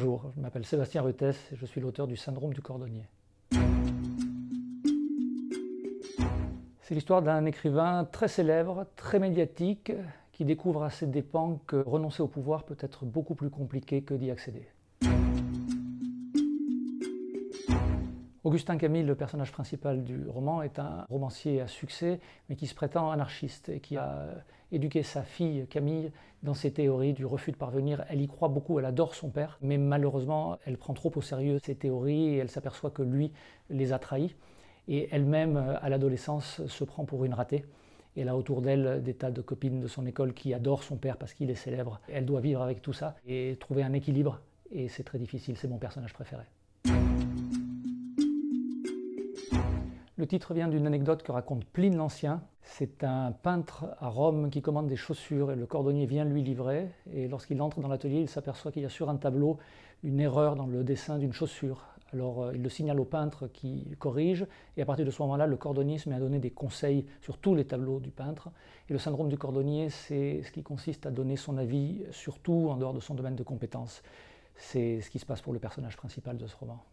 Bonjour, je m'appelle Sébastien Rutès et je suis l'auteur du Syndrome du cordonnier. C'est l'histoire d'un écrivain très célèbre, très médiatique, qui découvre à ses dépens que renoncer au pouvoir peut être beaucoup plus compliqué que d'y accéder. Augustin Camille, le personnage principal du roman, est un romancier à succès, mais qui se prétend anarchiste et qui a éduqué sa fille Camille dans ses théories du refus de parvenir. Elle y croit beaucoup, elle adore son père, mais malheureusement, elle prend trop au sérieux ses théories et elle s'aperçoit que lui les a trahies. Et elle-même, à l'adolescence, se prend pour une ratée. Et elle a autour d'elle des tas de copines de son école qui adorent son père parce qu'il est célèbre. Elle doit vivre avec tout ça et trouver un équilibre. Et c'est très difficile, c'est mon personnage préféré. Le titre vient d'une anecdote que raconte Pline l'Ancien. C'est un peintre à Rome qui commande des chaussures et le cordonnier vient lui livrer. Et lorsqu'il entre dans l'atelier, il s'aperçoit qu'il y a sur un tableau une erreur dans le dessin d'une chaussure. Alors il le signale au peintre qui corrige et à partir de ce moment-là, le cordonnier se met à donner des conseils sur tous les tableaux du peintre. Et le syndrome du cordonnier, c'est ce qui consiste à donner son avis sur tout en dehors de son domaine de compétence. C'est ce qui se passe pour le personnage principal de ce roman.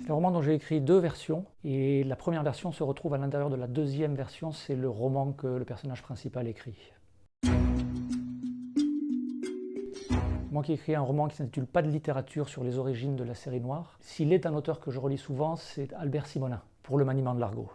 C'est un roman dont j'ai écrit deux versions et la première version se retrouve à l'intérieur de la deuxième version, c'est le roman que le personnage principal écrit. Moi qui écris un roman qui s'intitule Pas de littérature sur les origines de la série noire, s'il est un auteur que je relis souvent, c'est Albert Simonin, pour le maniement de l'argot.